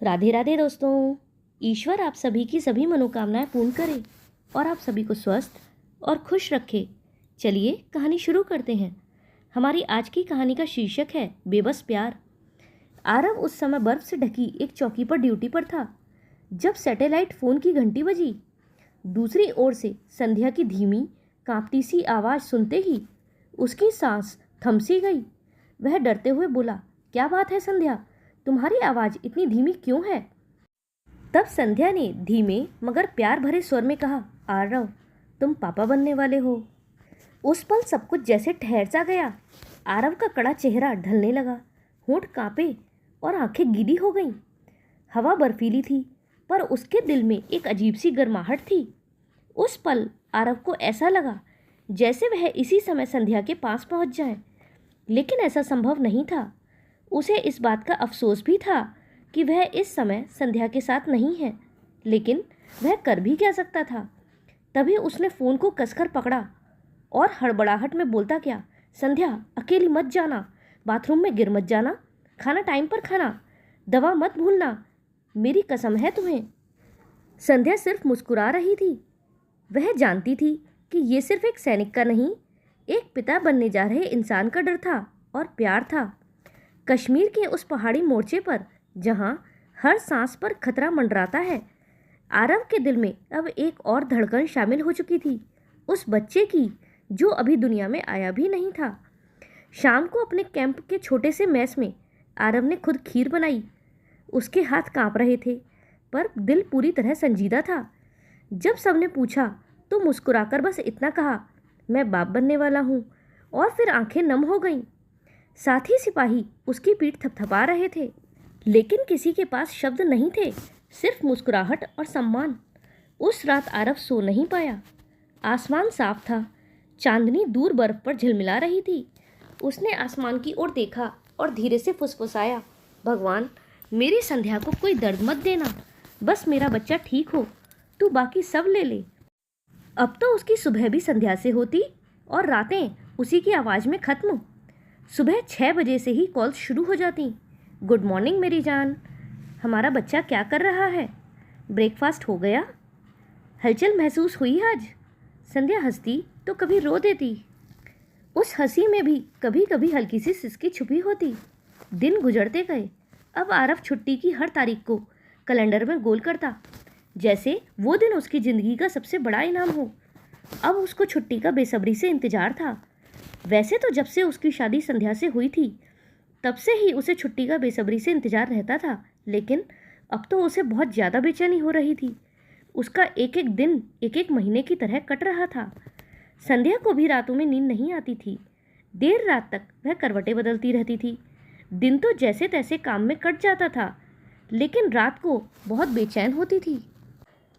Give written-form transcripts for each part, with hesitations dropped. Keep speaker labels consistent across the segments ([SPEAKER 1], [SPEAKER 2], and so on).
[SPEAKER 1] राधे राधे दोस्तों। ईश्वर आप सभी की सभी मनोकामनाएं पूर्ण करे और आप सभी को स्वस्थ और खुश रखे। चलिए कहानी शुरू करते हैं। हमारी आज की कहानी का शीर्षक है बेबस प्यार। आरव उस समय बर्फ से ढकी एक चौकी पर ड्यूटी पर था जब सैटेलाइट फ़ोन की घंटी बजी। दूसरी ओर से संध्या की धीमी कांपती सी आवाज़ सुनते ही उसकी सांस थम सी गई। वह डरते हुए बोला, क्या बात है संध्या, तुम्हारी आवाज़ इतनी धीमी क्यों है? तब संध्या ने धीमे मगर प्यार भरे स्वर में कहा, आरव, तुम पापा बनने वाले हो। उस पल सब कुछ जैसे ठहर सा गया। आरव का कड़ा चेहरा ढलने लगा, होंठ कांपे और आंखें गीली हो गईं। हवा बर्फीली थी पर उसके दिल में एक अजीब सी गर्माहट थी। उस पल आरव को ऐसा लगा जैसे वह इसी समय संध्या के पास पहुंच जाए, लेकिन ऐसा संभव नहीं था। उसे इस बात का अफसोस भी था कि वह इस समय संध्या के साथ नहीं है, लेकिन वह कर भी क्या सकता था। तभी उसने फ़ोन को कसकर पकड़ा और हड़बड़ाहट में बोलता क्या, संध्या अकेली मत जाना, बाथरूम में गिर मत जाना, खाना टाइम पर खाना, दवा मत भूलना, मेरी कसम है तुम्हें। संध्या सिर्फ मुस्कुरा रही थी। वह जानती थी कि ये सिर्फ एक सैनिक का नहीं, एक पिता बनने जा रहे इंसान का डर था और प्यार था। कश्मीर के उस पहाड़ी मोर्चे पर जहां हर सांस पर खतरा मंडराता है, आरव के दिल में अब एक और धड़कन शामिल हो चुकी थी, उस बच्चे की जो अभी दुनिया में आया भी नहीं था। शाम को अपने कैंप के छोटे से मेस में आरव ने खुद खीर बनाई। उसके हाथ कांप रहे थे पर दिल पूरी तरह संजीदा था। जब सबने पूछा तो मुस्कुराकर बस इतना कहा, मैं बाप बनने वाला हूँ, और फिर आंखें नम हो गईं। साथी सिपाही उसकी पीठ थपथपा रहे थे, लेकिन किसी के पास शब्द नहीं थे, सिर्फ मुस्कुराहट और सम्मान। उस रात आरव सो नहीं पाया। आसमान साफ था, चांदनी दूर बर्फ पर झिलमिला रही थी। उसने आसमान की ओर देखा और धीरे से फुसफुसाया, भगवान, मेरी संध्या को कोई दर्द मत देना, बस मेरा बच्चा ठीक हो, तू बाकी सब ले ले। अब तो उसकी सुबह भी संध्या से होती और रातें उसी की आवाज़ में खत्म। सुबह 6 बजे से ही कॉल्स शुरू हो जाती। गुड मॉर्निंग मेरी जान, हमारा बच्चा क्या कर रहा है, ब्रेकफास्ट हो गया, हलचल महसूस हुई आज। संध्या हंसती तो कभी रो देती। उस हंसी में भी कभी कभी हल्की सी सिसकी छुपी होती। दिन गुजरते गए। अब आरव छुट्टी की हर तारीख को कैलेंडर में गोल करता, जैसे वो दिन उसकी ज़िंदगी का सबसे बड़ा इनाम हो। अब उसको छुट्टी का बेसब्री से इंतज़ार था। वैसे तो जब से उसकी शादी संध्या से हुई थी तब से ही उसे छुट्टी का बेसब्री से इंतज़ार रहता था, लेकिन अब तो उसे बहुत ज़्यादा बेचैनी हो रही थी। उसका एक एक दिन एक एक महीने की तरह कट रहा था। संध्या को भी रातों में नींद नहीं आती थी। देर रात तक वह करवटें बदलती रहती थी। दिन तो जैसे तैसे काम में कट जाता था, लेकिन रात को बहुत बेचैन होती थी।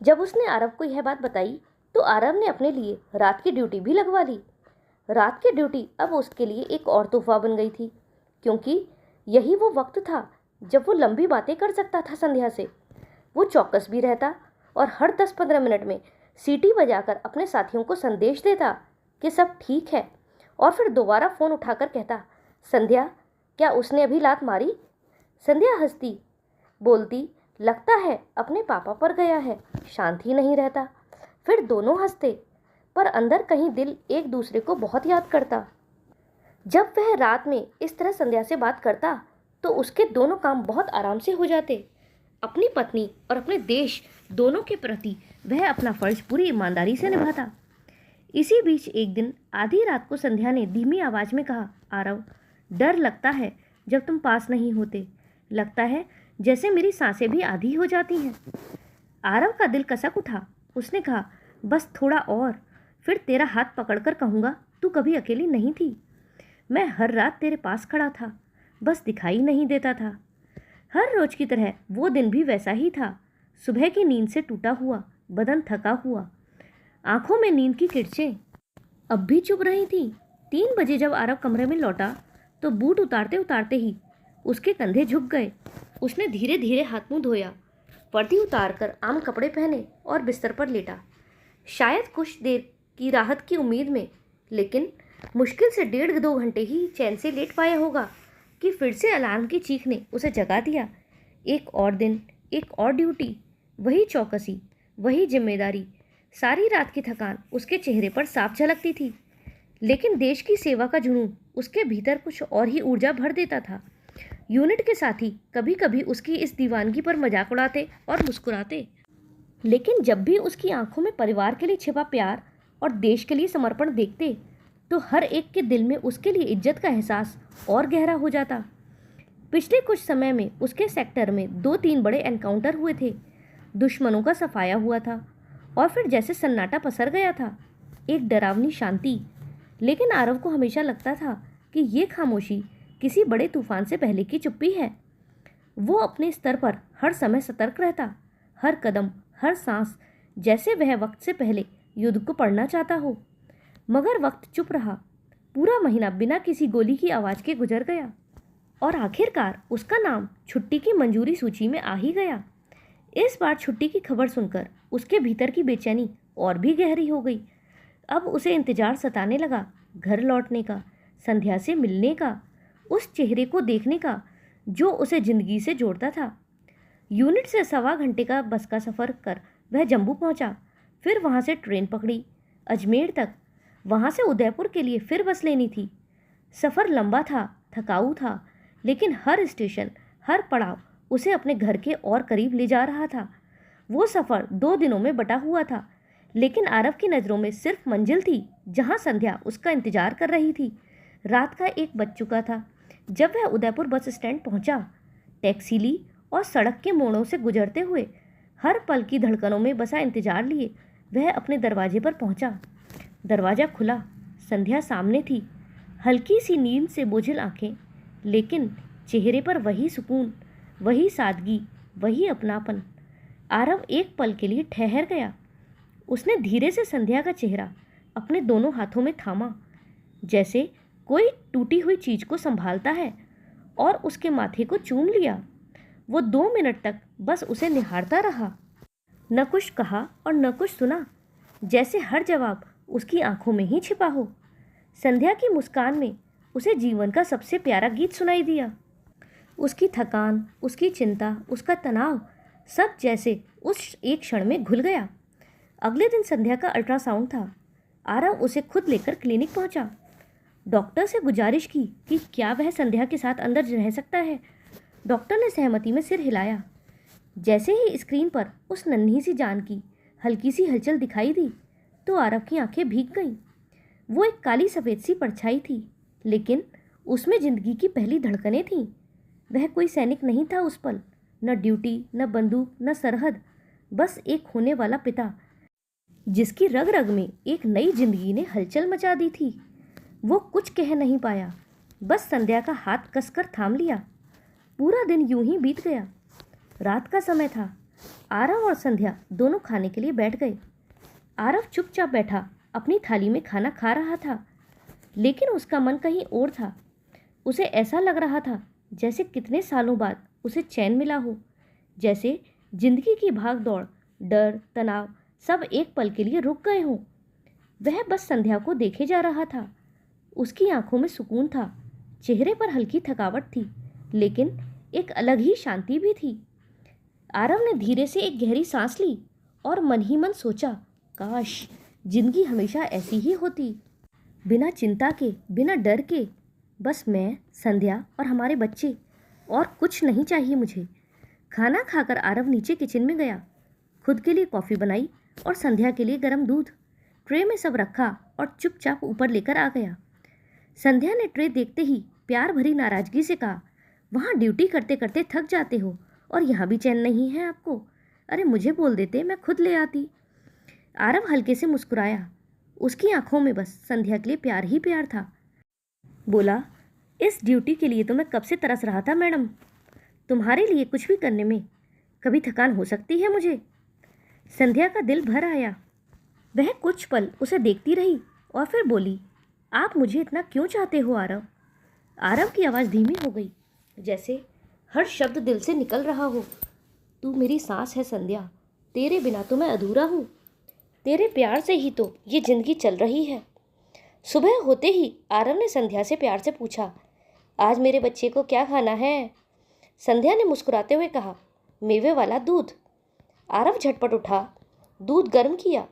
[SPEAKER 1] जब उसने आरव को यह बात बताई तो आरव ने अपने लिए रात की ड्यूटी भी लगवा ली। रात की ड्यूटी अब उसके लिए एक और तोहफा बन गई थी, क्योंकि यही वो वक्त था जब वो लंबी बातें कर सकता था संध्या से। वो चौकस भी रहता और हर 10-15 मिनट में सीटी बजाकर अपने साथियों को संदेश देता कि सब ठीक है, और फिर दोबारा फ़ोन उठाकर कहता, संध्या, क्या उसने अभी लात मारी? संध्या हंसती, बोलती, लगता है अपने पापा पर गया है, शांत ही नहीं रहता। फिर दोनों हंसते, पर अंदर कहीं दिल एक दूसरे को बहुत याद करता। जब वह रात में इस तरह संध्या से बात करता तो उसके दोनों काम बहुत आराम से हो जाते। अपनी पत्नी और अपने देश दोनों के प्रति वह अपना फर्ज पूरी ईमानदारी से निभाता। इसी बीच एक दिन आधी रात को संध्या ने धीमी आवाज़ में कहा, आरव, डर लगता है जब तुम पास नहीं होते, लगता है जैसे मेरी सांसें भी आधी हो जाती हैं। आरव का दिल कसक उठा। उसने कहा, बस थोड़ा और, फिर तेरा हाथ पकड़कर कहूँगा, तू कभी अकेली नहीं थी। मैं हर रात तेरे पास खड़ा था, बस दिखाई नहीं देता था। हर रोज की तरह वो दिन भी वैसा ही था। सुबह की नींद से टूटा हुआ, बदन थका हुआ, आंखों में नींद की किरचें अब भी चुभ रही थी। 3 बजे जब आरव कमरे में लौटा तो बूट उतारते उतारते ही उसके कंधे झुक गए। उसने धीरे धीरे हाथ मुंह धोया, वर्दी उतारकर आम कपड़े पहने और बिस्तर पर लेटा, शायद कुछ देर की राहत की उम्मीद में, लेकिन मुश्किल से 1.5-2 घंटे ही चैन से लेट पाया होगा कि फिर से अलार्म की चीख ने उसे जगा दिया। एक और दिन, एक और ड्यूटी, वही चौकसी, वही जिम्मेदारी। सारी रात की थकान उसके चेहरे पर साफ झलकती थी, लेकिन देश की सेवा का जुनून उसके भीतर कुछ और ही ऊर्जा भर देता था। यूनिट के साथी कभी कभी उसकी इस दीवानगी पर मजाक उड़ाते और मुस्कुराते, लेकिन जब भी उसकी आंखों में परिवार के लिए छिपा प्यार और देश के लिए समर्पण देखते, तो हर एक के दिल में उसके लिए इज्जत का एहसास और गहरा हो जाता। पिछले कुछ समय में उसके सेक्टर में 2-3 बड़े एनकाउंटर हुए थे। दुश्मनों का सफाया हुआ था और फिर जैसे सन्नाटा पसर गया था, एक डरावनी शांति। लेकिन आरव को हमेशा लगता था कि ये खामोशी किसी बड़े तूफान से पहले की चुप्पी है। वो अपने स्तर पर हर समय सतर्क रहता, हर कदम, हर सांस, जैसे वह वक्त से पहले युद्ध को पढ़ना चाहता हो। मगर वक्त चुप रहा। पूरा महीना बिना किसी गोली की आवाज़ के गुजर गया और आखिरकार उसका नाम छुट्टी की मंजूरी सूची में आ ही गया। इस बार छुट्टी की खबर सुनकर उसके भीतर की बेचैनी और भी गहरी हो गई। अब उसे इंतजार सताने लगा, घर लौटने का, संध्या से मिलने का, उस चेहरे को देखने का जो उसे जिंदगी से जोड़ता था। यूनिट से 1.25 घंटे का बस का सफ़र कर वह जम्मू पहुंचा। फिर वहां से ट्रेन पकड़ी अजमेर तक, वहां से उदयपुर के लिए फिर बस लेनी थी। सफ़र लंबा था, थकाऊ था, लेकिन हर स्टेशन, हर पड़ाव उसे अपने घर के और करीब ले जा रहा था। वो सफ़र 2 दिनों में बटा हुआ था, लेकिन आरव की नज़रों में सिर्फ मंजिल थी जहां संध्या उसका इंतजार कर रही थी। रात का 1 बज चुका था जब वह उदयपुर बस स्टैंड पहुंचा। टैक्सी ली और सड़क के मोड़ों से गुजरते हुए, हर पल की धड़कनों में बसा इंतजार लिए, वह अपने दरवाजे पर पहुंचा। दरवाज़ा खुला, संध्या सामने थी, हल्की सी नींद से बोझिल आंखें, लेकिन चेहरे पर वही सुकून, वही सादगी, वही अपनापन। आरव एक पल के लिए ठहर गया। उसने धीरे से संध्या का चेहरा अपने दोनों हाथों में थामा, जैसे कोई टूटी हुई चीज को संभालता है, और उसके माथे को चूम लिया। वो 2 मिनट तक बस उसे निहारता रहा, न कुछ कहा और न कुछ सुना, जैसे हर जवाब उसकी आंखों में ही छिपा हो। संध्या की मुस्कान में उसे जीवन का सबसे प्यारा गीत सुनाई दिया। उसकी थकान, उसकी चिंता, उसका तनाव, सब जैसे उस एक क्षण में घुल गया। अगले दिन संध्या का अल्ट्रासाउंड था। आरव उसे खुद लेकर क्लिनिक पहुंचा। डॉक्टर से गुजारिश की कि क्या वह संध्या के साथ अंदर रह सकता है। डॉक्टर ने सहमति में सिर हिलाया। जैसे ही स्क्रीन पर उस नन्ही सी जान की हल्की सी हलचल दिखाई दी, तो आरव की आंखें भीग गईं। वो एक काली सफ़ेद सी परछाई थी, लेकिन उसमें जिंदगी की पहली धड़कनें थीं। वह कोई सैनिक नहीं था उस पल, न ड्यूटी, न बंदूक, न सरहद, बस एक होने वाला पिता, जिसकी रग रग में एक नई जिंदगी ने हलचल मचा दी थी। वो कुछ कह नहीं पाया, बस संध्या का हाथ कसकर थाम लिया। पूरा दिन यूं ही बीत गया। रात का समय था। आरव और संध्या दोनों खाने के लिए बैठ गए। आरव चुपचाप बैठा अपनी थाली में खाना खा रहा था, लेकिन उसका मन कहीं और था। उसे ऐसा लग रहा था जैसे कितने सालों बाद उसे चैन मिला हो, जैसे जिंदगी की भाग दौड़, डर, तनाव सब एक पल के लिए रुक गए हों। वह बस संध्या को देखे जा रहा था। उसकी आंखों में सुकून था, चेहरे पर हल्की थकावट थी, लेकिन एक अलग ही शांति भी थी। आरव ने धीरे से एक गहरी सांस ली और मन ही मन सोचा, काश जिंदगी हमेशा ऐसी ही होती, बिना चिंता के, बिना डर के, बस मैं, संध्या और हमारे बच्चे, और कुछ नहीं चाहिए मुझे। खाना खाकर आरव नीचे किचन में गया, खुद के लिए कॉफ़ी बनाई और संध्या के लिए गर्म दूध ट्रे में सब रखा और चुपचाप ऊपर लेकर आ गया। संध्या ने ट्रे देखते ही प्यार भरी नाराजगी से कहा, वहाँ ड्यूटी करते करते थक जाते हो और यहाँ भी चैन नहीं है आपको? अरे मुझे बोल देते, मैं खुद ले आती। आरव हल्के से मुस्कुराया। उसकी आंखों में बस संध्या के लिए प्यार ही प्यार था। बोला, इस ड्यूटी के लिए तो मैं कब से तरस रहा था मैडम। तुम्हारे लिए कुछ भी करने में कभी थकान हो सकती है मुझे। संध्या का दिल भर आया। वह कुछ पल उसे देखती रही और फिर बोली, आप मुझे इतना क्यों चाहते हो आरव? आरव की आवाज़ धीमी हो गई, जैसे हर शब्द दिल से निकल रहा हो। तू मेरी सांस है संध्या, तेरे बिना तो मैं अधूरा हूँ। तेरे प्यार से ही तो ये जिंदगी चल रही है। सुबह होते ही आरव ने संध्या से प्यार से पूछा, आज मेरे बच्चे को क्या खाना है? संध्या ने मुस्कुराते हुए कहा, मेवे वाला दूध। आरव झटपट उठा, दूध गर्म किया,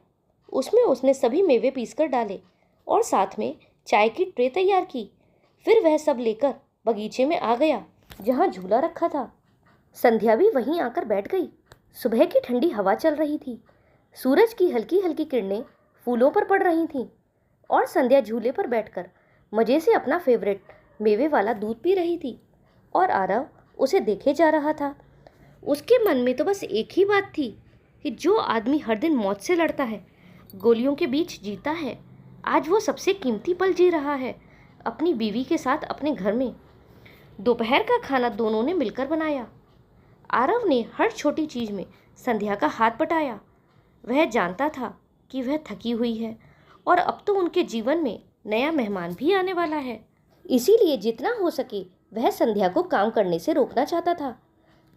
[SPEAKER 1] उसमें उसने सभी मेवे पीसकर डाले और साथ में चाय की ट्रे तैयार की। फिर वह सब लेकर बगीचे में आ गया जहाँ झूला रखा था। संध्या भी वहीं आकर बैठ गई। सुबह की ठंडी हवा चल रही थी, सूरज की हल्की हल्की किरणें फूलों पर पड़ रही थीं और संध्या झूले पर बैठकर मज़े से अपना फेवरेट मेवे वाला दूध पी रही थी और आरव उसे देखे जा रहा था। उसके मन में तो बस एक ही बात थी कि जो आदमी हर दिन मौत से लड़ता है, गोलियों के बीच जीता है, आज वो सबसे कीमती पल जी रहा है अपनी बीवी के साथ अपने घर में। दोपहर का खाना दोनों ने मिलकर बनाया। आरव ने हर छोटी चीज़ में संध्या का हाथ बटाया। वह जानता था कि वह थकी हुई है और अब तो उनके जीवन में नया मेहमान भी आने वाला है। इसीलिए जितना हो सके वह संध्या को काम करने से रोकना चाहता था।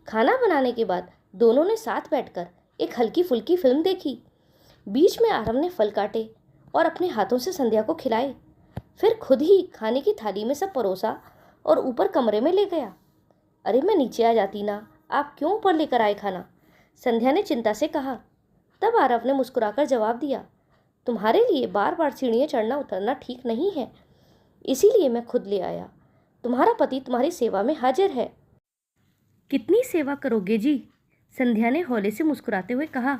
[SPEAKER 1] खाना बनाने के बाद दोनों ने साथ बैठकर एक हल्की फुल्की फिल्म देखी। बीच में आरव ने फल काटे और अपने हाथों से संध्या को खिलाए। फिर खुद ही खाने की थाली में सब परोसा और ऊपर कमरे में ले गया। अरे मैं नीचे आ जाती ना, आप क्यों ऊपर लेकर आए खाना? संध्या ने चिंता से कहा। तब आरव ने मुस्कुराकर जवाब दिया, तुम्हारे लिए बार बार सीढ़ियाँ चढ़ना उतरना ठीक नहीं है, इसीलिए मैं खुद ले आया। तुम्हारा पति तुम्हारी सेवा में हाजिर है। कितनी सेवा करोगे जी? संध्या ने हौले से मुस्कुराते हुए कहा।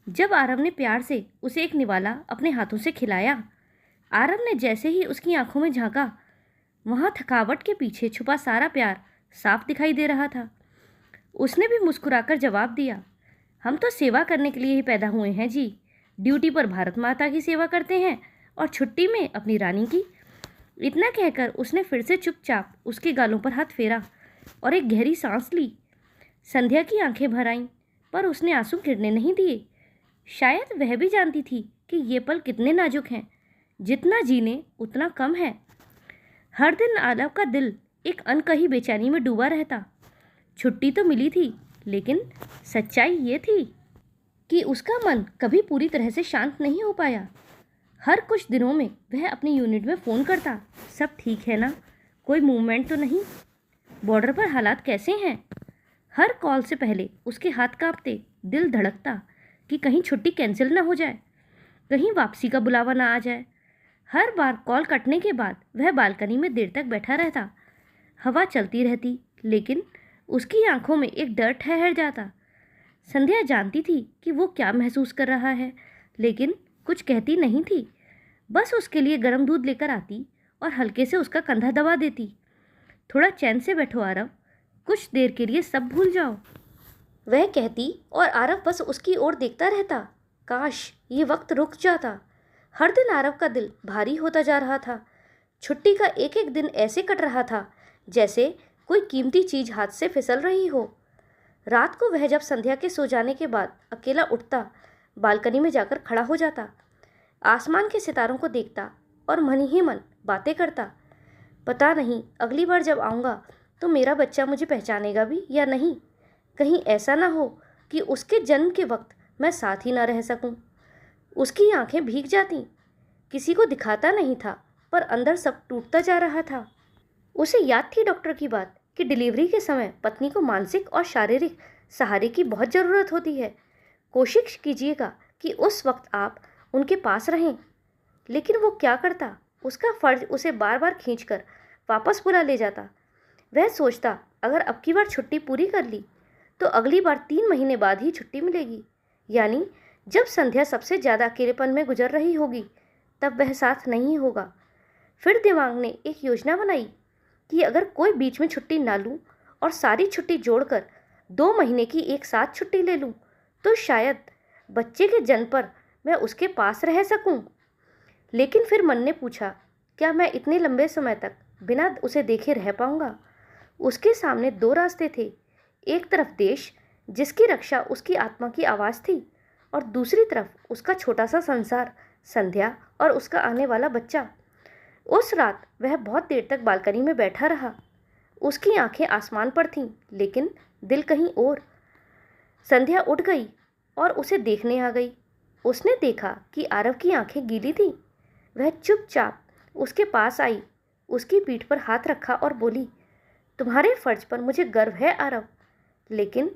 [SPEAKER 1] जब आरव ने प्यार से उसे एक निवाला अपने हाथों से खिलाया, आरव ने जैसे ही उसकी आंखों में झांका, वहाँ थकावट के पीछे छुपा सारा प्यार साफ दिखाई दे रहा था। उसने भी मुस्कुराकर जवाब दिया, हम तो सेवा करने के लिए ही पैदा हुए हैं जी। ड्यूटी पर भारत माता की सेवा करते हैं और छुट्टी में अपनी रानी की। इतना कहकर उसने फिर से चुपचाप उसके गालों पर हाथ फेरा और एक गहरी सांस ली। संध्या की आंखें भर आईं, पर उसने आंसू गिरने नहीं दिए। शायद वह भी जानती थी कि ये पल कितने नाजुक हैं, जितना जीने उतना कम है। हर दिन आरव का दिल एक अनकही बेचैनी में डूबा रहता। छुट्टी तो मिली थी, लेकिन सच्चाई ये थी कि उसका मन कभी पूरी तरह से शांत नहीं हो पाया। हर कुछ दिनों में वह अपनी यूनिट में फ़ोन करता, सब ठीक है ना, कोई मूवमेंट तो नहीं, बॉर्डर पर हालात कैसे हैं। हर कॉल से पहले उसके हाथ कांपते, दिल धड़कता कि कहीं छुट्टी कैंसिल ना हो जाए, कहीं वापसी का बुलावा ना आ जाए। हर बार कॉल कटने के बाद वह बालकनी में देर तक बैठा रहता। हवा चलती रहती, लेकिन उसकी आंखों में एक डर ठहर जाता। संध्या जानती थी कि वो क्या महसूस कर रहा है, लेकिन कुछ कहती नहीं थी। बस उसके लिए गर्म दूध लेकर आती और हल्के से उसका कंधा दबा देती। थोड़ा चैन से बैठो आरव, कुछ देर के लिए सब भूल जाओ, वह कहती और आरव बस उसकी ओर देखता रहता। काश ये वक्त रुक जाता। हर दिन आरव का दिल भारी होता जा रहा था। छुट्टी का एक एक दिन ऐसे कट रहा था जैसे कोई कीमती चीज़ हाथ से फिसल रही हो। रात को वह जब संध्या के सो जाने के बाद अकेला उठता, बालकनी में जाकर खड़ा हो जाता, आसमान के सितारों को देखता और मन ही मन बातें करता। पता नहीं अगली बार जब आऊँगा तो मेरा बच्चा मुझे पहचानेगा भी या नहीं। कहीं ऐसा ना हो कि उसके जन्म के वक्त मैं साथ ही ना रह सकूं। उसकी आंखें भीग जाती। किसी को दिखाता नहीं था, पर अंदर सब टूटता जा रहा था। उसे याद थी डॉक्टर की बात कि डिलीवरी के समय पत्नी को मानसिक और शारीरिक सहारे की बहुत ज़रूरत होती है। कोशिश कीजिएगा कि उस वक्त आप उनके पास रहें। लेकिन वो क्या करता? उसका फ़र्ज उसे बार बार खींचकर वापस बुला ले जाता। वह सोचता, अगर अब की बार छुट्टी पूरी कर ली तो अगली बार 3 महीने बाद ही छुट्टी मिलेगी, यानी जब संध्या सबसे ज़्यादा अकेलेपन में गुजर रही होगी तब वह साथ नहीं होगा। फिर दिमाग ने एक योजना बनाई कि अगर कोई बीच में छुट्टी ना लूँ और सारी छुट्टी जोड़कर 2 महीने की एक साथ छुट्टी ले लूँ तो शायद बच्चे के जन्म पर मैं उसके पास रह सकूँ। लेकिन फिर मन ने पूछा, क्या मैं इतने लंबे समय तक बिना उसे देखे रह पाऊँगा? उसके सामने 2 रास्ते थे। एक तरफ देश जिसकी रक्षा उसकी आत्मा की आवाज़ थी, और दूसरी तरफ उसका छोटा सा संसार, संध्या और उसका आने वाला बच्चा। उस रात वह बहुत देर तक बालकनी में बैठा रहा। उसकी आंखें आसमान पर थीं, लेकिन दिल कहीं और। संध्या उठ गई और उसे देखने आ गई। उसने देखा कि आरव की आंखें गीली थीं। वह चुपचाप उसके पास आई, उसकी पीठ पर हाथ रखा और बोली, तुम्हारे फर्ज पर मुझे गर्व है आरव, लेकिन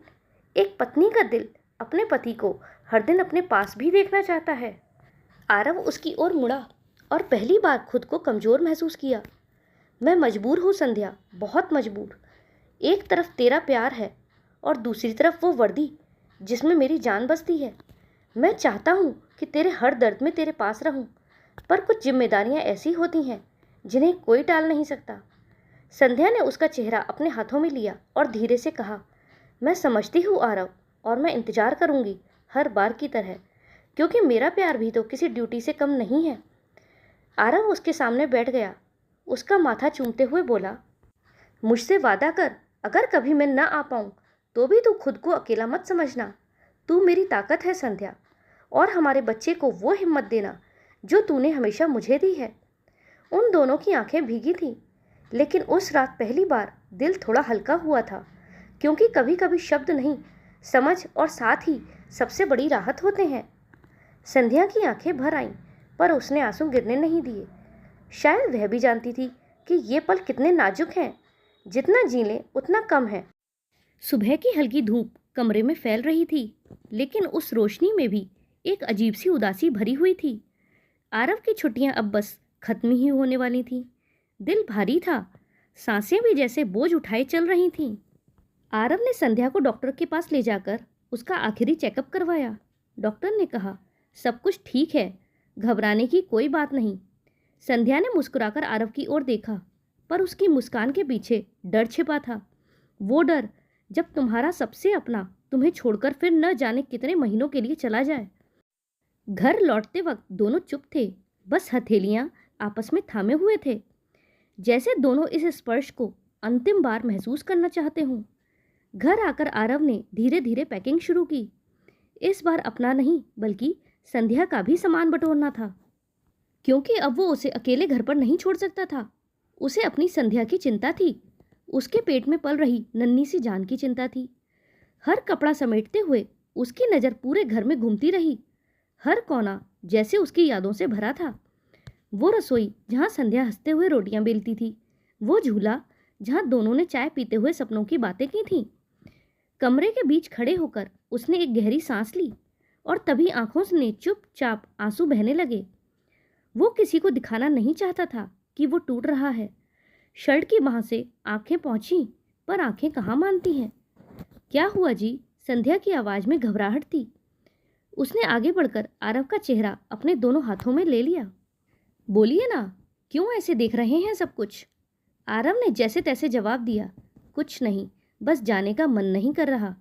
[SPEAKER 1] एक पत्नी का दिल अपने पति को हर दिन अपने पास भी देखना चाहता है। आरव उसकी ओर मुड़ा और पहली बार खुद को कमज़ोर महसूस किया। मैं मजबूर हूँ संध्या, बहुत मजबूर। एक तरफ तेरा प्यार है और दूसरी तरफ वो वर्दी जिसमें मेरी जान बसती है। मैं चाहता हूँ कि तेरे हर दर्द में तेरे पास रहूँ, पर कुछ जिम्मेदारियाँ ऐसी होती हैं जिन्हें कोई टाल नहीं सकता। संध्या ने उसका चेहरा अपने हाथों में लिया और धीरे से कहा, मैं समझती हूँ आरव, और मैं इंतज़ार करूँगी हर बार की तरह, क्योंकि मेरा प्यार भी तो किसी ड्यूटी से कम नहीं है। आरव उसके सामने बैठ गया, उसका माथा चूमते हुए बोला, मुझसे वादा कर, अगर कभी मैं ना आ पाऊँ तो भी तू खुद को अकेला मत समझना। तू मेरी ताकत है संध्या, और हमारे बच्चे को वो हिम्मत देना जो तूने हमेशा मुझे दी है। उन दोनों की आंखें भीगी थीं, लेकिन उस रात पहली बार दिल थोड़ा हल्का हुआ था, क्योंकि कभी कभी शब्द नहीं, समझ और साथ ही सबसे बड़ी राहत होते हैं। संध्या की आंखें भर आईं, पर उसने आंसू गिरने नहीं दिए। शायद वह भी जानती थी कि ये पल कितने नाजुक हैं, जितना जी लें उतना कम है। सुबह की हल्की धूप कमरे में फैल रही थी, लेकिन उस रोशनी में भी एक अजीब सी उदासी भरी हुई थी। आरव की छुट्टियां अब बस खत्म ही होने वाली थीं। दिल भारी था, सांसें भी जैसे बोझ उठाए चल रही थीं। आरव ने संध्या को डॉक्टर के पास ले जाकर उसका आखिरी चेकअप करवाया। डॉक्टर ने कहा, सब कुछ ठीक है, घबराने की कोई बात नहीं। संध्या ने मुस्कुराकर आरव की ओर देखा, पर उसकी मुस्कान के पीछे डर छिपा था। वो डर जब तुम्हारा सबसे अपना तुम्हें छोड़कर फिर न जाने कितने महीनों के लिए चला जाए। घर लौटते वक्त दोनों चुप थे, बस हथेलियां आपस में थामे हुए थे, जैसे दोनों इस स्पर्श को अंतिम बार महसूस करना चाहते हों। घर आकर आरव ने धीरे धीरे पैकिंग शुरू की। इस बार अपना नहीं, बल्कि संध्या का भी सामान बटोरना था, क्योंकि अब वो उसे अकेले घर पर नहीं छोड़ सकता था। उसे अपनी संध्या की चिंता थी, उसके पेट में पल रही नन्ही सी जान की चिंता थी। हर कपड़ा समेटते हुए उसकी नज़र पूरे घर में घूमती रही। हर कोना जैसे उसकी यादों से भरा था। वो रसोई जहाँ संध्या हंसते हुए रोटियां बेलती थी, वो झूला जहाँ दोनों ने चाय पीते हुए सपनों की बातें की थीं। कमरे के बीच खड़े होकर उसने एक गहरी सांस ली, और तभी आंखों से चुपचाप आंसू बहने लगे। वो किसी को दिखाना नहीं चाहता था कि वो टूट रहा है। शर्ट की बाह से आंखें पहुंची, पर आंखें कहाँ मानती हैं। क्या हुआ जी? संध्या की आवाज़ में घबराहट थी। उसने आगे बढ़कर आरव का चेहरा अपने दोनों हाथों में ले लिया। बोलिए ना, क्यों ऐसे देख रहे हैं सब कुछ? आरव ने जैसे तैसे जवाब दिया, कुछ नहीं, बस जाने का मन नहीं कर रहा।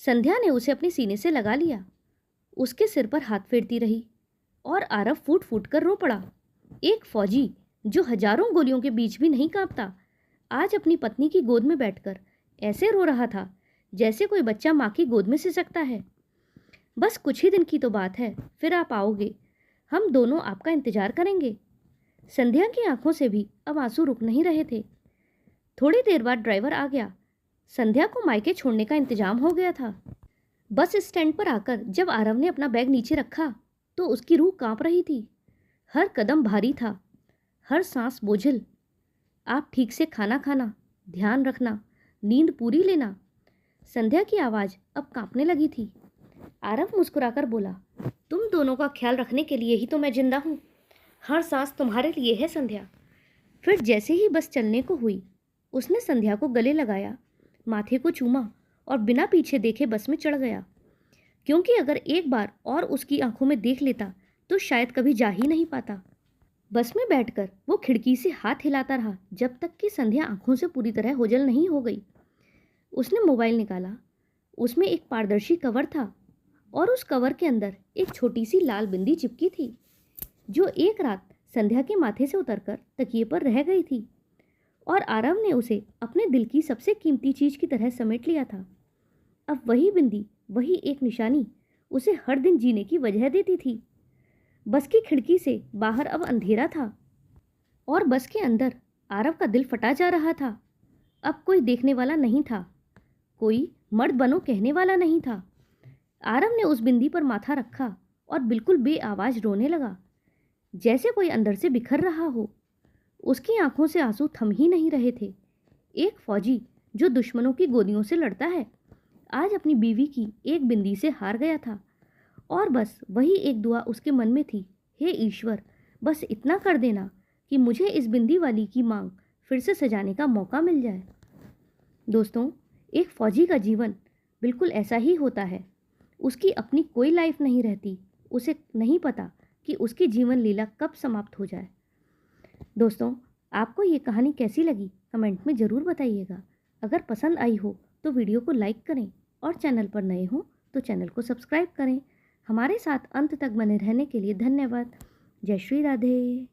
[SPEAKER 1] संध्या ने उसे अपने सीने से लगा लिया, उसके सिर पर हाथ फेरती रही, और आरव फूट फूट कर रो पड़ा। एक फौजी जो हजारों गोलियों के बीच भी नहीं कांपता, आज अपनी पत्नी की गोद में बैठकर ऐसे रो रहा था जैसे कोई बच्चा माँ की गोद में सिसकता है। बस कुछ ही दिन की तो बात है, फिर आप आओगे, हम दोनों आपका इंतजार करेंगे। संध्या की आंखों से भी अब आंसू रुक नहीं रहे थे। थोड़ी देर बाद ड्राइवर आ गया। संध्या को मायके छोड़ने का इंतजाम हो गया था। बस स्टैंड पर आकर जब आरव ने अपना बैग नीचे रखा तो उसकी रूह कांप रही थी। हर कदम भारी था, हर सांस बोझिल। आप ठीक से खाना खाना, ध्यान रखना, नींद पूरी लेना। संध्या की आवाज़ अब कांपने लगी थी। आरव मुस्कुराकर बोला, तुम दोनों का ख्याल रखने के लिए ही तो मैं जिंदा हूँ। हर सांस तुम्हारे लिए है संध्या। फिर जैसे ही बस चलने को हुई, उसने संध्या को गले लगाया, माथे को चूमा और बिना पीछे देखे बस में चढ़ गया, क्योंकि अगर एक बार और उसकी आंखों में देख लेता तो शायद कभी जा ही नहीं पाता। बस में बैठकर वो खिड़की से हाथ हिलाता रहा जब तक कि संध्या आंखों से पूरी तरह ओझल नहीं हो गई। उसने मोबाइल निकाला, उसमें एक पारदर्शी कवर था, और उस कवर के अंदर एक छोटी सी लाल बिंदी चिपकी थी, जो एक रात संध्या के माथे से उतरकर तकिए पर रह गई थी, और आरव ने उसे अपने दिल की सबसे कीमती चीज़ की तरह समेट लिया था। अब वही बिंदी, वही एक निशानी उसे हर दिन जीने की वजह देती थी। बस की खिड़की से बाहर अब अंधेरा था, और बस के अंदर आरव का दिल फटा जा रहा था। अब कोई देखने वाला नहीं था, कोई मर्द बनो कहने वाला नहीं था। आरव ने उस बिंदी पर माथा रखा और बिल्कुल बेआवाज रोने लगा, जैसे कोई अंदर से बिखर रहा हो। उसकी आंखों से आंसू थम ही नहीं रहे थे। एक फौजी जो दुश्मनों की गोलियों से लड़ता है, आज अपनी बीवी की एक बिंदी से हार गया था और बस वही एक दुआ उसके मन में थी, हे ईश्वर, बस इतना कर देना कि मुझे इस बिंदी वाली की मांग फिर से सजाने का मौका मिल जाए। दोस्तों, एक फौजी का जीवन बिल्कुल ऐसा ही होता है। उसकी अपनी कोई लाइफ नहीं रहती, उसे नहीं पता कि उसकी जीवन लीला कब समाप्त हो जाए। दोस्तों, आपको ये कहानी कैसी लगी कमेंट में ज़रूर बताइएगा। अगर पसंद आई हो तो वीडियो को लाइक करें और चैनल पर नए हो तो चैनल को सब्सक्राइब करें। हमारे साथ अंत तक बने रहने के लिए धन्यवाद। जय श्री राधे।